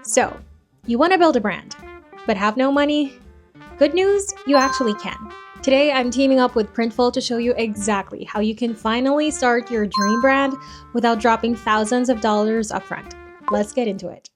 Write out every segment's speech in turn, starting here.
So, you want to build a brand, but have no money? Good news, you actually can. Today, I'm teaming up with Printful to show you exactly how you can finally start your dream brand without dropping thousands of dollars upfront. Let's get into it.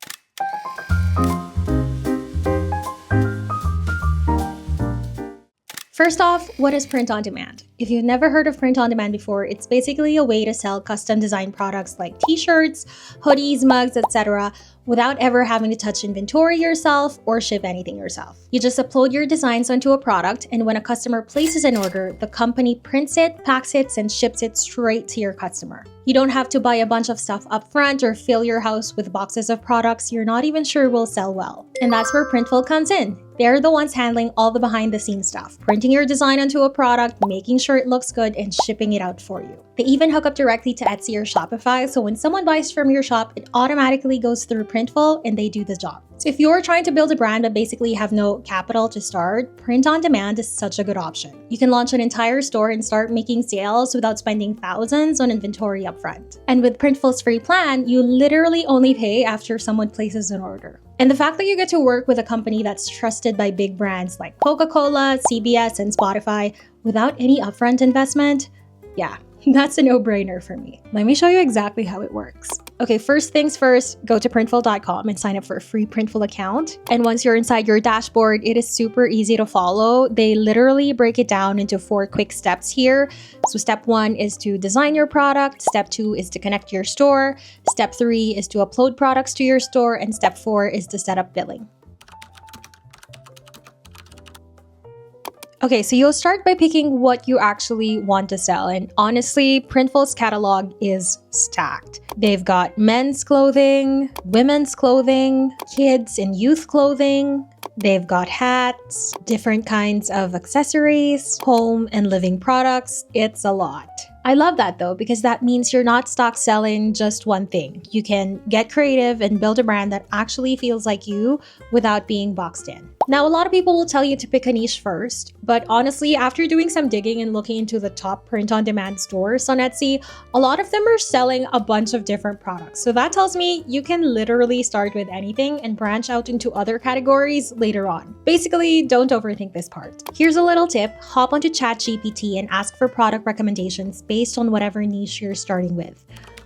First off, what is print on demand? If you've never heard of print on demand before, it's basically a way to sell custom designed products like t-shirts, hoodies, mugs, etc. without ever having to touch inventory yourself or ship anything yourself. You just upload your designs onto a product, and when a customer places an order, the company prints it, packs it, and ships it straight to your customer. You don't have to buy a bunch of stuff upfront or fill your house with boxes of products you're not even sure will sell well. And that's where Printful comes in. They're the ones handling all the behind-the-scenes stuff, printing your design onto a product, making sure it looks good, and shipping it out for you. They even hook up directly to Etsy or Shopify, so when someone buys from your shop, it automatically goes through Printful and they do the job. So if you're trying to build a brand but basically have no capital to start, print on demand is such a good option. You can launch an entire store and start making sales without spending thousands on inventory upfront. And with Printful's free plan, you literally only pay after someone places an order. And the fact that you get to work with a company that's trusted by big brands like Coca-Cola, CBS, and Spotify without any upfront investment, yeah, that's a no-brainer for me. Let me show you exactly how it works. Okay, first things first, go to printful.com and sign up for a free Printful account. And once you're inside your dashboard, it is super easy to follow. They literally break it down into 4 quick steps here. So step 1 is to design your product. Step 2 is to connect your store. Step 3 is to upload products to your store. And step 4 is to set up billing. Okay, so you'll start by picking what you actually want to sell. And honestly, Printful's catalog is stacked. They've got men's clothing, women's clothing, kids and youth clothing. They've got hats, different kinds of accessories, home and living products. It's a lot. I love that though, because that means you're not stuck selling just one thing. You can get creative and build a brand that actually feels like you without being boxed in. Now, a lot of people will tell you to pick a niche first, but honestly, after doing some digging and looking into the top print-on-demand stores on Etsy, a lot of them are selling a bunch of different products. So that tells me you can literally start with anything and branch out into other categories later on. Basically, don't overthink this part. Here's a little tip. Hop onto ChatGPT and ask for product recommendations based on whatever niche you're starting with.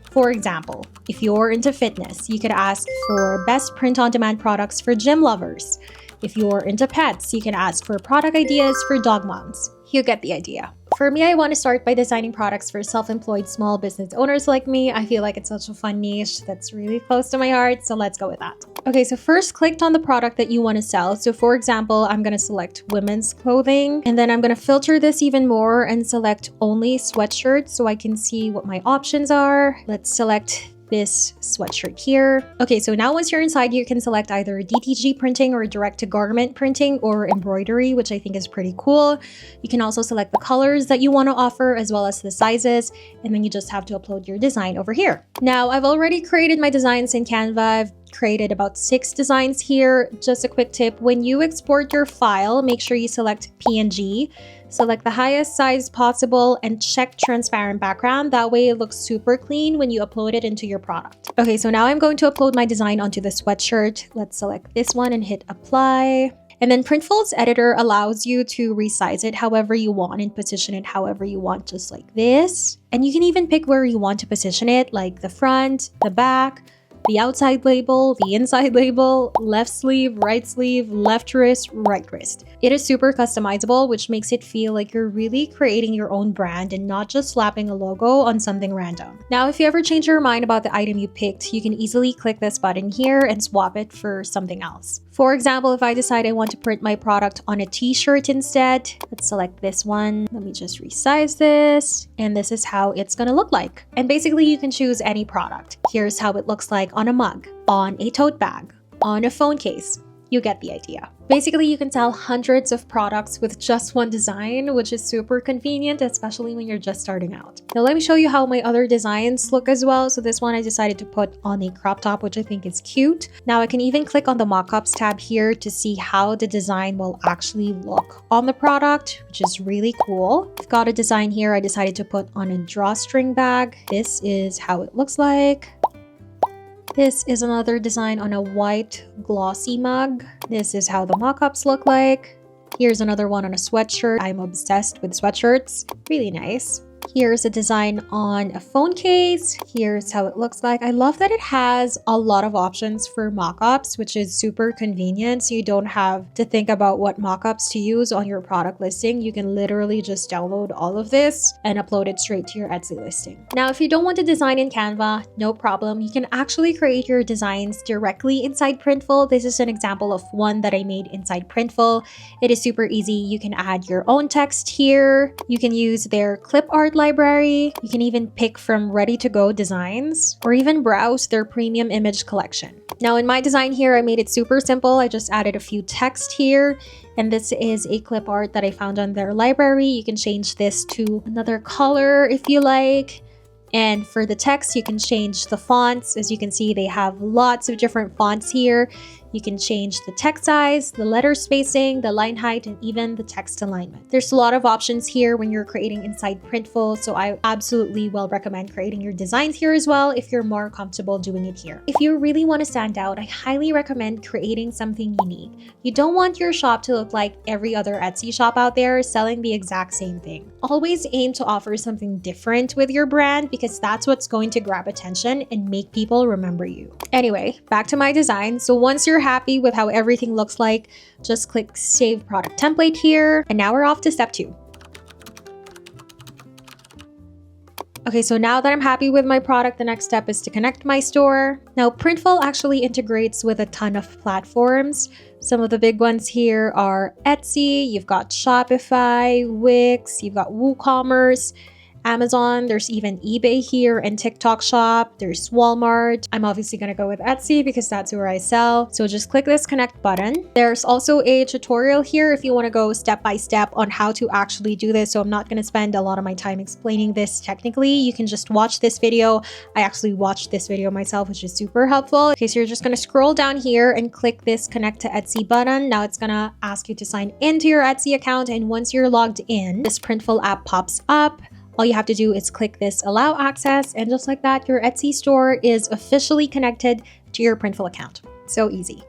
For example, if you're into fitness, you could ask for best print-on-demand products for gym lovers. If you're into pets, you can ask for product ideas for dog moms. You get the idea. For me, I want to start by designing products for self-employed small business owners like me. I feel like it's such a fun niche that's really close to my heart, so let's go with that. Okay, so first click on the product that you want to sell. So for example, I'm going to select women's clothing, and then I'm going to filter this even more and select only sweatshirts so I can see what my options are. Let's select this sweatshirt here. Okay, so now once you're inside, you can select either DTG printing or direct-to-garment printing or embroidery, which I think is pretty cool. You can also select the colors that you want to offer as well as the sizes, and then you just have to upload your design over here. Now, I've already created my designs in Canva. I've created about 6 designs here. Just a quick tip, when you export your file, make sure you select PNG. Select the highest size possible and check transparent background. That way it looks super clean when you upload it into your product. Okay, so now I'm going to upload my design onto the sweatshirt. Let's select this one and hit apply. And then Printful's editor allows you to resize it however you want and position it however you want, just like this. And you can even pick where you want to position it, like the front, the back, the outside label, the inside label, left sleeve, left wrist, right wrist. It is super customizable, which makes it feel like you're really creating your own brand and not just slapping a logo on something random. Now, if you ever change your mind about the item you picked, you can easily click this button here and swap it for something else. For example, if I decide I want to print my product on a t-shirt instead, let's select this one. Let me just resize this, and this is how it's gonna look like. And basically, you can choose any product. Here's how it looks like on a mug, on a tote bag, on a phone case. You get the idea. Basically, you can sell hundreds of products with just one design, which is super convenient, especially when you're just starting out. Now, let me show you how my other designs look as well. So this one I decided to put on a crop top, which I think is cute. Now I can even click on the mockups tab here to see how the design will actually look on the product, which is really cool. I've got a design here I decided to put on a drawstring bag. This is how it looks like. This is another design on a white glossy mug. This is how the mock-ups look like. Here's another one on a sweatshirt. I'm obsessed with sweatshirts. Really nice. Here's a design on a phone case. Here's how it looks like. I love that it has a lot of options for mock-ups, which is super convenient. So you don't have to think about what mock-ups to use on your product listing. You can literally just download all of this and upload it straight to your Etsy listing. Now, if you don't want to design in Canva, no problem. You can actually create your designs directly inside Printful. This is an example of one that I made inside Printful. It is super easy. You can add your own text here. You can use their clip art library. You can even pick from ready-to-go designs or even browse their premium image collection. Now in my design here, I made it super simple. I just added a few text here, and this is a clip art that I found on their library. You can change this to another color if you like. And for the text, you can change the fonts. As you can see, they have lots of different fonts here. You can change the text size, the letter spacing, the line height, and even the text alignment. There's a lot of options here when you're creating inside Printful, so I absolutely will recommend creating your designs here as well if you're more comfortable doing it here. If you really want to stand out, I highly recommend creating something unique. You don't want your shop to look like every other Etsy shop out there selling the exact same thing. Always aim to offer something different with your brand because that's what's going to grab attention and make people remember you. Anyway, back to my design. So once you're happy with how everything looks like, just click Save Product Template here. And now we're off to step 2. Okay, so now that I'm happy with my product, the next step is to connect my store. Now, Printful actually integrates with a ton of platforms. Some of the big ones here are Etsy, you've got Shopify, Wix, you've got WooCommerce, Amazon, there's even eBay here and TikTok Shop, there's Walmart. I'm obviously gonna go with Etsy because that's where I sell. So just click this connect button. There's also a tutorial here if you wanna go step by step on how to actually do this. So I'm not gonna spend a lot of my time explaining this technically. You can just watch this video. I actually watched this video myself, which is super helpful. Okay, so you're just gonna scroll down here and click this connect to Etsy button. Now it's gonna ask you to sign into your Etsy account. And once you're logged in, this Printful app pops up. All you have to do is click this allow access, and just like that, your Etsy store is officially connected to your Printful account. So easy.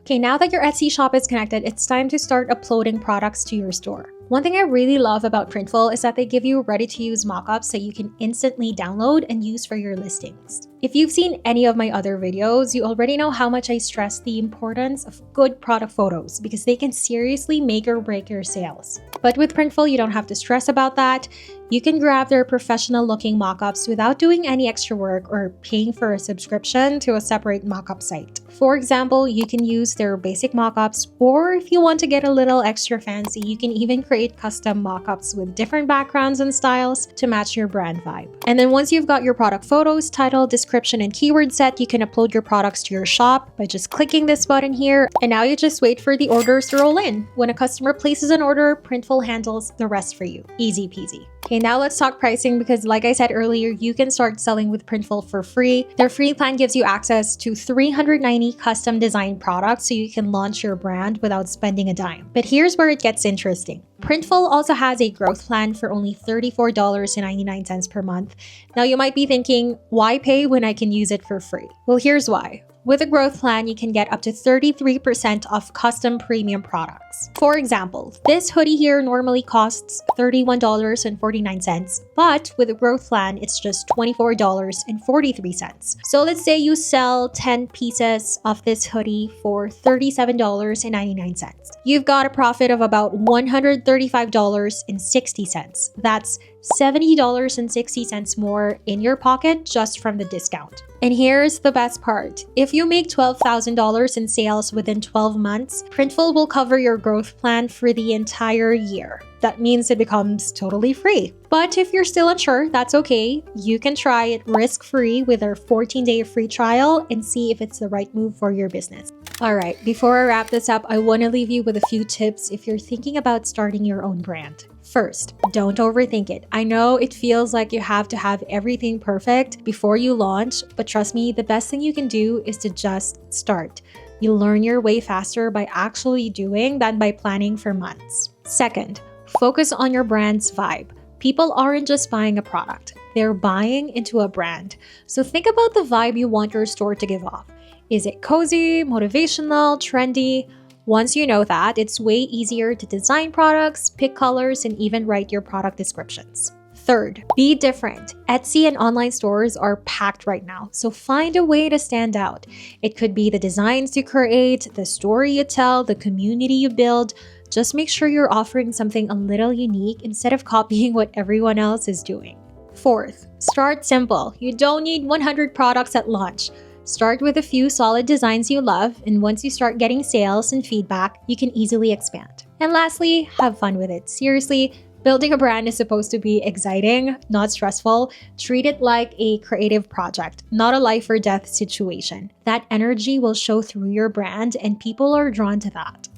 Okay, now that your Etsy shop is connected, it's time to start uploading products to your store. One thing I really love about Printful is that they give you ready-to-use mockups that you can instantly download and use for your listings. If you've seen any of my other videos, you already know how much I stress the importance of good product photos because they can seriously make or break your sales. But with Printful, you don't have to stress about that. You can grab their professional-looking mockups without doing any extra work or paying for a subscription to a separate mockup site. For example, you can use their basic mockups, or if you want to get a little extra fancy, you can even create custom mockups with different backgrounds and styles to match your brand vibe. And then once you've got your product photos, title, description, and keyword set, you can upload your products to your shop by just clicking this button here. And now you just wait for the orders to roll in. When a customer places an order, Printful handles the rest for you. Easy peasy. Okay, now let's talk pricing because like I said earlier, you can start selling with Printful for free. Their free plan gives you access to 390 custom designed products so you can launch your brand without spending a dime. But here's where it gets interesting. Printful also has a growth plan for only $34.99 per month. Now you might be thinking, why pay when I can use it for free? Well, here's why. With a growth plan, you can get up to 33% off custom premium products. For example, this hoodie here normally costs $31.49, but with a growth plan, it's just $24.43. So let's say you sell 10 pieces of this hoodie for $37.99. You've got a profit of about $135.60. That's $70.60 more in your pocket just from the discount. And here's the best part. If you make $12,000 in sales within 12 months, Printful will cover your growth plan for the entire year. That means it becomes totally free. But if you're still unsure, that's okay. You can try it risk-free with our 14-day free trial and see if it's the right move for your business. All right, before I wrap this up, I want to leave you with a few tips if you're thinking about starting your own brand. First, don't overthink it. I know it feels like you have to have everything perfect before you launch, but trust me, the best thing you can do is to just start. You'll learn your way faster by actually doing than by planning for months. Second, focus on your brand's vibe. People aren't just buying a product. they're buying into a brand. So think about the vibe you want your store to give off. Is it cozy, motivational, trendy? Once you know that, it's way easier to design products, pick colors, and even write your product descriptions. Third, be different. Etsy and online stores are packed right now, so find a way to stand out. It could be the designs you create, the story you tell, the community you build. Just make sure you're offering something a little unique instead of copying what everyone else is doing. Fourth, start simple. You don't need 100 products at launch. Start with a few solid designs you love, and once you start getting sales and feedback, you can easily expand. And lastly, have fun with it. Seriously, building a brand is supposed to be exciting, not stressful. Treat it like a creative project, not a life or death situation. That energy will show through your brand, and people are drawn to that.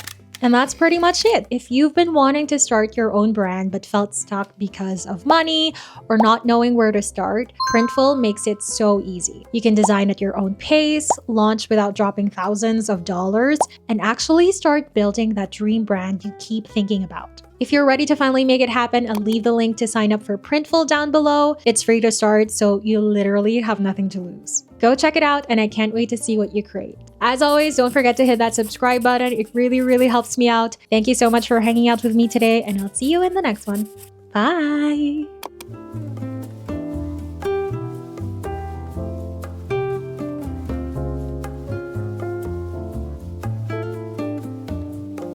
And that's pretty much it. If you've been wanting to start your own brand but felt stuck because of money or not knowing where to start, Printful makes it so easy. You can design at your own pace, launch without dropping thousands of dollars, and actually start building that dream brand you keep thinking about. If you're ready to finally make it happen, I'll leave the link to sign up for Printful down below. It's free to start, so you literally have nothing to lose. Go check it out, and I can't wait to see what you create. As always, don't forget to hit that subscribe button. It really helps me out. Thank you so much for hanging out with me today, and I'll see you in the next one. Bye!